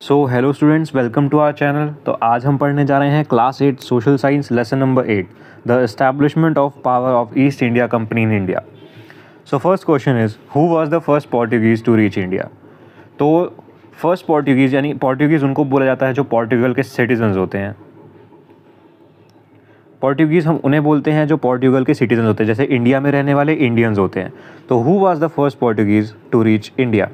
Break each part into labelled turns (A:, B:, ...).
A: So hello students, welcome to our channel. तो आज हम पढ़ने जा रहे हैं class 8 social science lesson number 8, the establishment of power of East India Company in India. So first question is, who was the first Portuguese to reach India? तो first Portuguese यानी Portuguese उनको बोला जाता है जो पोर्टुगल के सिटीजन्स होते हैं। पोर्टुगीज़ हम उन्हें बोलते हैं जो पोर्टुगल के सिटीजन होते हैं, जैसे इंडिया में रहने वाले इंडियंस होते हैं। तो who was the first Portuguese to reach India?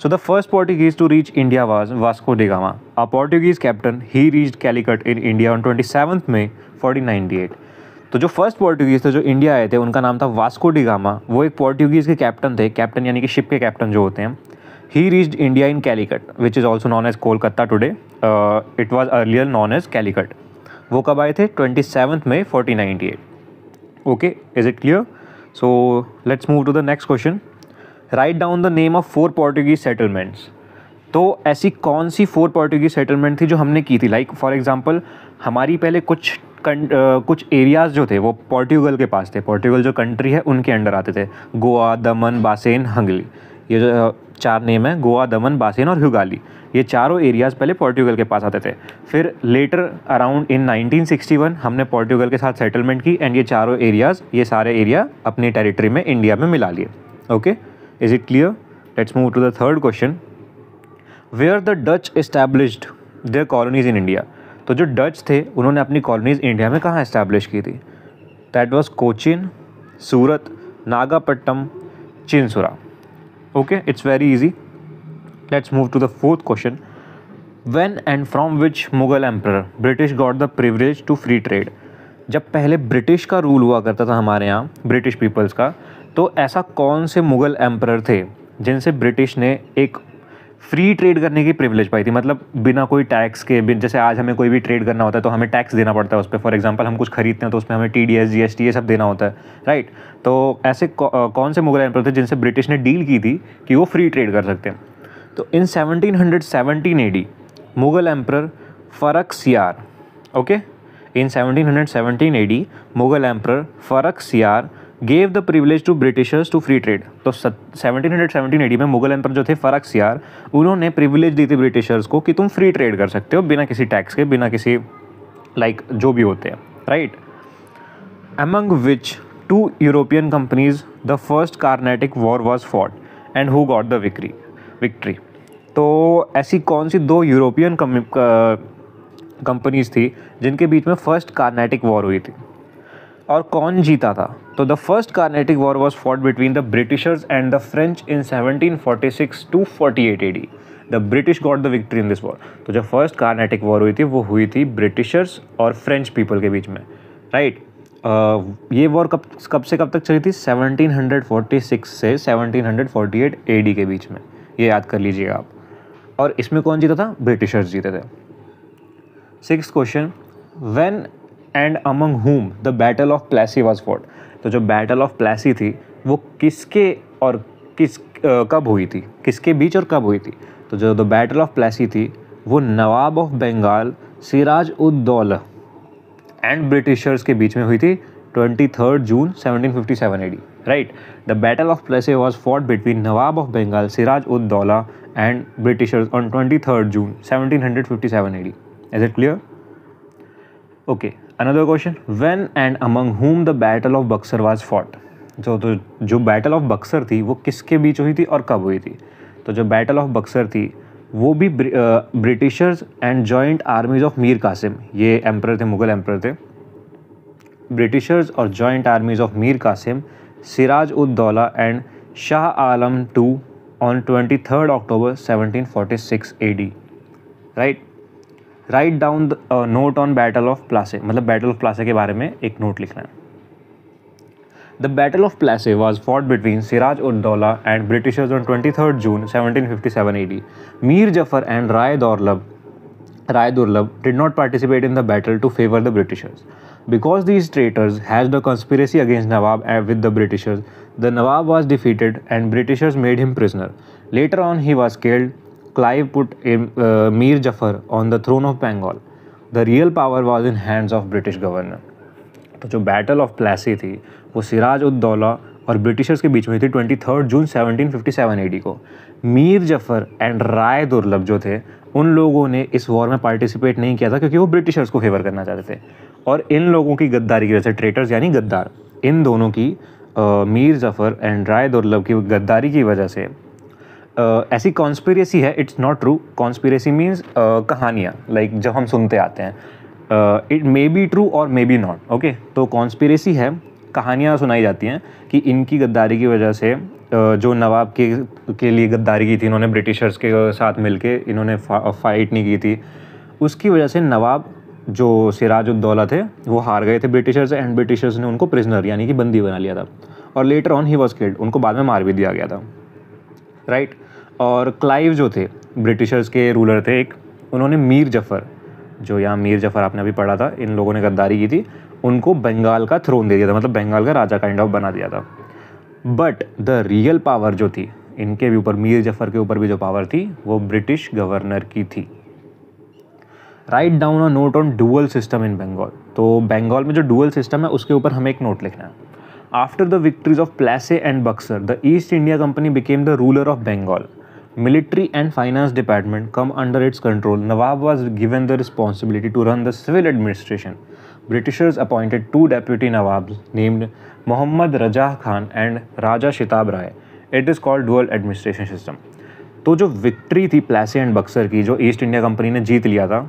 A: So the first Portuguese to reach India was Vasco da Gama, a Portuguese captain. He reached Calicut in India on 27th May 1498. तो जो first Portuguese थे जो India आए थे उनका नाम था Vasco D gamma. वो एक पोर्टुगीज़ के कैप्टन थे, कैप्टन यानी कि शिप के कैप्टन जो होते हैं। He reached India in Calicut which is also known as Kolkata today. It was earlier known as Calicut. वो कब आए थे? 27th May 1498। Okay, is it clear? So let's move to the next question. Write down the name of 4 Portuguese settlements. तो ऐसी कौन सी 4 Portuguese settlement थी जो हमने की थी? लाइक फॉर एग्जांपल हमारी पहले कुछ एरियाज़ जो थे वो पोर्टुगल के पास थे। पोर्टुगल जो कंट्री है उनके अंडर आते थे। गोवा, दमन, बासेन, हंगली, ये जो 4 नेम है, गोवा, दमन, बासेन और हुगाली, ये चारों एरियाज़ पहले पोर्टुगल के पास आते थे। फिर लेटर अराउंड इन 1961 हमने पोर्टुगल के साथ सेटलमेंट की एंड ये चारों एरियाज़, ये सारे एरिया अपनी टेरिटरी में इंडिया में मिला लिए। Okay, is it clear? Let's move to the third question. Where the Dutch established their colonies in India? तो जो डच थे उन्होंने अपनी कॉलोनीज इंडिया में कहाँ एस्टैब्लिश की थी? That was Cochin, Surat, Nagapattinam, Chinsura. Okay, it's very easy. Let's move to the fourth question. When and from which Mughal emperor British got the privilege to free trade? जब पहले ब्रिटिश का रूल हुआ करता था हमारे यहाँ, ब्रिटिश पीपल्स का, तो ऐसा कौन से मुग़ल एम्परर थे जिनसे ब्रिटिश ने एक फ्री ट्रेड करने की प्रिविलेज पाई थी? मतलब बिना कोई टैक्स के, जैसे आज हमें कोई भी ट्रेड करना होता है तो हमें टैक्स देना पड़ता है उस पर। फॉर एग्जांपल हम कुछ खरीदते हैं तो उसमें हमें TDS, GST ये सब देना होता है, राइट? तो ऐसे कौन से मुग़ल एम्परर थे जिनसे ब्रिटिश ने डील की थी कि वो फ्री ट्रेड कर सकते हैं? तो in 1717 AD Mughal emperor Farrukhsiyar, okay, in 1717 AD Mughal emperor Farrukhsiyar gave the privilege to Britishers to free trade. तो 1717 AD में मुगल एम्पर जो थे फर्रुखसियार, उन्होंने प्रिविलेज दी थी ब्रिटिशर्स को कि तुम फ्री ट्रेड कर सकते हो बिना किसी टैक्स के, बिना किसी लाइक जो भी होते हैं, right? Among which 2 European companies the first Carnatic war was fought and who got the victory? तो ऐसी कौन सी 2 यूरोपियन कंपनीज थी जिनके बीच में फर्स्ट कार्नेटिक वॉर हुई थी और कौन जीता था? तो the first Carnatic war was fought between the Britishers and the French in 1746 to 48 AD। The British got the victory in this war. तो जो फर्स्ट कार्नेटिक वॉर हुई थी वो हुई थी ब्रिटिशर्स और फ्रेंच पीपल के बीच में, राइट? ये वॉर कब से कब तक चली थी? 1746 से 1748 AD के बीच में, ये याद कर लीजिएगा आप। और इसमें कौन जीता था? ब्रिटिशर्स जीते थे। 6th question, when and among whom the battle of Plassey was fought? तो जो बैटल ऑफ प्लेसी थी वो किसके और कब हुई थी? किसके बीच और कब हुई थी? तो जो द बैटल ऑफ प्लेसी थी वो नवाब of Bengal Siraj ud Daula and Britishers के बीच में हुई थी 23 जून 1757 AD, right? The battle of Plassey was fought between Nawab of Bengal Siraj ud Daula and Britishers on 23 June 1757 AD। Is it clear? Okay, another question, when and among whom the battle of Buxar was fought? जो battle of Buxar थी वो किसके बीच हुई थी और कब हुई थी? तो जो बैटल ऑफ बक्सर थी वो भी Britishers and joint armies of Mir Qasim, ये एम्परर थे, मुगल एम्परर थे। ब्रिटिशर्स और joint armies of Mir Qasim, Siraj ud Daula and Shah Alam II on 23 October 1746 AD, right? Right down note on battle of Plassey, मतलब बैटल ऑफ प्लासे के बारे में एक नोट लिखना है। The battle of Plassey was fought between Siraj ud Daula and Britishers on 23 June 1757 AD। Mir Jafar and Rai Durlabh did not participate in the battle to favor the Britishers. Because these traitors hatched a conspiracy against Nawab with the Britishers, the Nawab was defeated and Britishers made him prisoner. Later on he was killed. Clive put Mir Jafar on the throne of Bengal. The real power was in hands of British governor. तो जो battle of Plessis थी वो सिराज उद दौला और Britishers के बीच में थी 23 जून 1757 AD को। Mir Jafar and Rai दुर्लभ जो थे उन लोगों ने इस वॉर में पार्टिसिपेट नहीं किया था क्योंकि वो ब्रिटिशर्स को फेवर करना चाहते थे। और इन लोगों की गद्दारी की वजह से, ट्रेटर्स यानी गद्दार, इन दोनों की मीर जफ़र एंड राय दुर्लभ की गद्दारी की वजह से ऐसी कॉन्स्पिरेसी है, it's not true, conspiracy means कहानियाँ, लाइक जब हम सुनते आते हैं, इट मे बी ट्रू और मे बी नॉट, ओके। तो कॉन्स्पिरेसी है, कहानियाँ सुनाई जाती हैं कि इनकी गद्दारी की वजह से जो नवाब के लिए गद्दारी की थी इन्होंने, ब्रिटिशर्स के साथ मिलके इन्होंने फाइट नहीं की थी, उसकी वजह से नवाब जो सिराजुद्दौला थे वो हार गए थे ब्रिटिशर्स से, एंड ब्रिटिशर्स ने उनको प्रिजनर यानी कि बंदी बना लिया था, और later on he was killed, उनको बाद में मार भी दिया गया था, राइट। और क्लाइव जो थे ब्रिटिशर्स के रूलर थे एक, उन्होंने मीर जफ़र, जो यहाँ मीर जफ़र आपने अभी पढ़ा था, इन लोगों ने गद्दारी की थी, उनको बंगाल का थ्रोन दे दिया था, मतलब बंगाल का राजा काइंड ऑफ बना दिया था। बट द रियल पावर जो थी इनके भी ऊपर, मीर जफ़र के ऊपर भी जो पावर थी वो ब्रिटिश गवर्नर की थी। Write down a note on dual system in Bengal. तो बंगाल में जो डुअल सिस्टम है उसके ऊपर हमें एक नोट लिखना है। After the victories of Plassey and Buxar, the East India Company became the ruler of Bengal. Military and finance department come under its control. Nawab was given the responsibility to run the civil administration. Britishers appointed two deputy Nawabs named Muhammad Raja Khan and Raja Shitab Rai. It is called dual administration system. तो जो victory थी प्लेसे and Buxar की, जो east India company ने जीत लिया था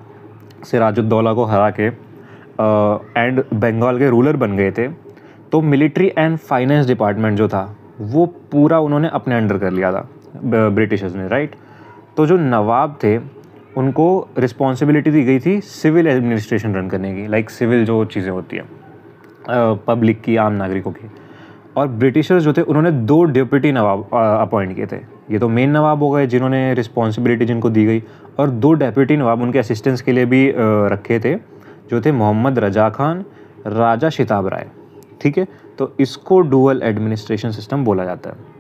A: सिराजुद्दौला को हरा के, एंड बंगाल के रूलर बन गए थे, तो मिलिट्री एंड फाइनेंस डिपार्टमेंट जो था वो पूरा उन्होंने अपने अंडर कर लिया था ब्रिटिशर्स ने, राइट। तो जो नवाब थे उनको रिस्पॉन्सिबिलिटी दी गई थी सिविल एडमिनिस्ट्रेशन रन करने की, लाइक सिविल जो चीज़ें होती हैं पब्लिक की, आम नागरिकों की। और ब्रिटिशर्स जो थे उन्होंने 2 डिप्टी नवाब अपॉइंट किए थे। ये तो मेन नवाब हो गए जिन्होंने रिस्पॉन्सिबिलिटी जिनको दी गई, और 2 डेप्यूटी नवाब उनके असिस्टेंस के लिए भी रखे थे, जो थे मोहम्मद रजा खान, राजा शिताब राय, ठीक है। तो इसको डुअल एडमिनिस्ट्रेशन सिस्टम बोला जाता है।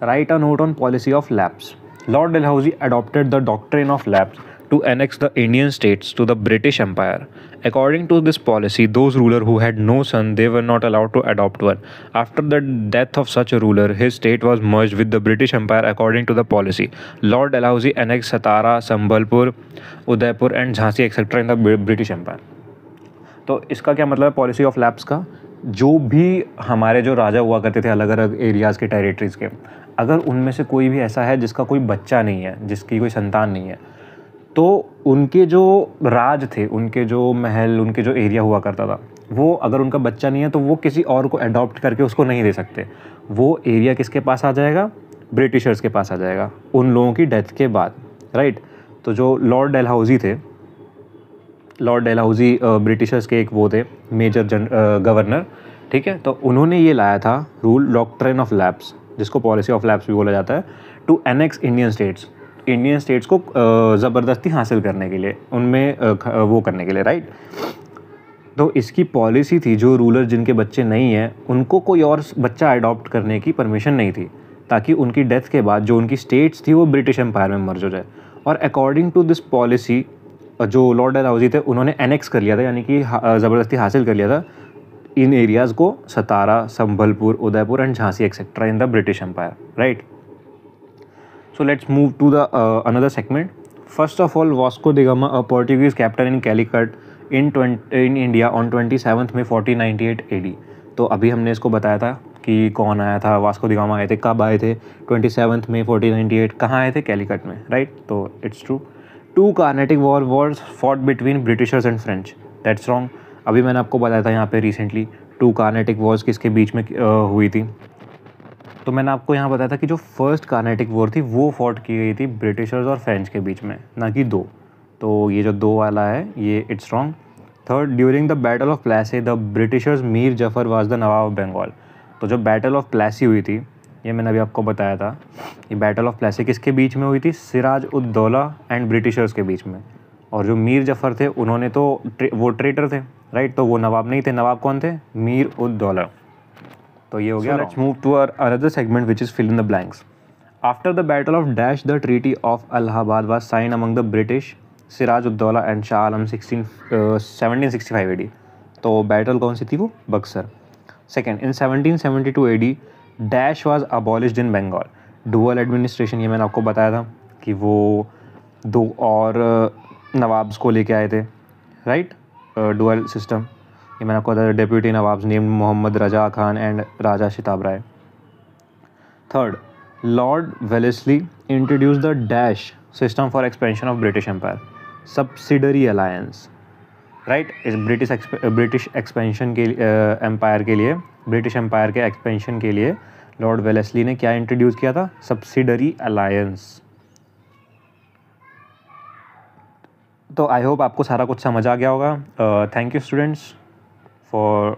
A: Write a note on policy of lapse. Lord Dalhousie adopted the doctrine of lapse to annex the Indian states to the British Empire. According to this policy, those rulers who had no son, they were not allowed to adopt one. After the death of such a ruler, his state was merged with the British Empire according to the policy. Lord Dalhousie annexed Satara, Sambalpur, Udaipur and Jhansi etc. in the British Empire. तो इसका क्या मतलब है policy of lapse का? जो भी हमारे जो राजा हुआ करते थे अलग अलग एरियाज़ के, टेरिटरीज़ के, अगर उनमें से कोई भी ऐसा है जिसका कोई बच्चा नहीं है, जिसकी कोई संतान नहीं है, तो उनके जो राज थे, उनके जो महल, उनके जो एरिया हुआ करता था, वो अगर उनका बच्चा नहीं है तो वो किसी और को अडॉप्ट करके उसको नहीं दे सकते। वो एरिया किसके पास आ जाएगा? ब्रिटिशर्स के पास आ जाएगा उन लोगों की डेथ के बाद, राइट। तो जो लॉर्ड डलहौजी थे, लॉर्ड डलहौजी ब्रिटिशर्स के एक वो थे मेजर गवर्नर, ठीक है। तो उन्होंने ये लाया था रूल, डॉक्ट्रिन ऑफ लैप्स, जिसको पॉलिसी ऑफ लैप्स भी बोला जाता है, to annex Indian states, Indian states को ज़बरदस्ती हासिल करने के लिए, उनमें वो करने के लिए, राइट। तो इसकी पॉलिसी थी जो रूलर जिनके बच्चे नहीं हैं उनको कोई और बच्चा अडॉप्ट करने की परमिशन नहीं थी, ताकि उनकी डेथ के बाद जो उनकी स्टेट्स थी वो ब्रिटिश एम्पायर में मर्ज हो जाए। और अकॉर्डिंग टू दिस पॉलिसी जो लॉर्ड डलहौजी थे उन्होंने एनेक्स कर लिया था, यानी कि ज़बरदस्ती हासिल कर लिया था इन एरियाज़ को, Satara, Sambalpur, Udaipur and Jhansi etcetera in the British Empire, right. So let's move to the another segment. First of all, Vasco da Gama, a Portuguese captain in Calicut in India on 27th May 1498 AD. तो अभी हमने इसको बताया था कि कौन आया था, वास्को द गामा आए थे, कब आए थे? 27th May 1498। कहाँ आए थे? कैलिकट में, राइट। तो it's true. 2 Carnatic Wars fought between Britishers and French, that's wrong. अभी मैंने आपको बताया था यहाँ पे रिसेंटली 2 कार्नेटिक वॉर्स किसके बीच में हुई थी। तो मैंने आपको यहाँ बताया था कि जो फर्स्ट कार्नेटिक वॉर थी वो फॉट की गई थी ब्रिटिशर्स और फ्रेंच के बीच में, ना कि 2। तो ये जो 2 वाला है ये it's wrong. Third, during the battle of Plassey the Britishers Mir Jafar was the nawab of Bengal. तो जो बैटल ऑफ प्लेसी हुई थी, ये मैंने अभी आपको बताया था, ये बैटल ऑफ प्लेसी किसके बीच में हुई थी? सिराज उद दौला एंड ब्रिटिशर्स के बीच में। और जो मीर जफ़र थे उन्होंने तो वो ट्रेटर थे, राइट। तो वो नवाब नहीं थे, नवाब कौन थे? मीर उद दौला। तो ये हो गया। Let's move to another segment which is fill in the blanks. After the battle of dash the treaty of Allahabad was sign among the British, Siraj ud Daula and Shah Alam 1765 AD। तो बैटल कौन सी थी? वो Buxar. Second, in 1772 AD dash was abolished in Bengal. Dual administration, ये मैंने आपको बताया था कि वो दो और नवाब्स को लेके आए थे, राइट, डुअल सिस्टम। ये मैंने आपको बताया, deputy Nawabs named Mohammad Raza Khan and Raja Shitab Rai. Third, Lord Wellesley introduce the dash system for expansion of British Empire, subsidiary alliance, right. इस ब्रिटिश एक्सपेंशन के एम्पायर के लिए, ब्रिटिश एम्पायर के एक्सपेंशन के लिए लॉर्ड वेलेस्ली ने क्या इंट्रोड्यूस किया था? Subsidiary alliance. तो आई होप आपको सारा कुछ समझ आ गया होगा। थैंक यू स्टूडेंट्स फॉर,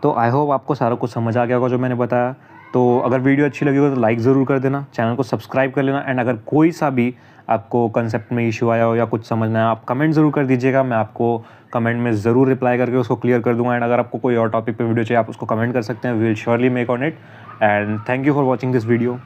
A: तो आई होप आपको सारा कुछ समझ आ गया होगा जो मैंने बताया। तो अगर वीडियो अच्छी लगी हो तो लाइक ज़रूर कर देना, चैनल को सब्सक्राइब कर लेना, एंड अगर कोई सा भी आपको कंसेप्ट में इशू आया हो या कुछ समझना है, आप कमेंट ज़रूर कर दीजिएगा, मैं आपको कमेंट में ज़रूर रिप्लाई करके उसको क्लियर कर दूंगा। एंड अगर आपको कोई और टॉपिक पे वीडियो चाहिए आप उसको कमेंट कर सकते हैं, we will surely make on it. And thank you for watching this video.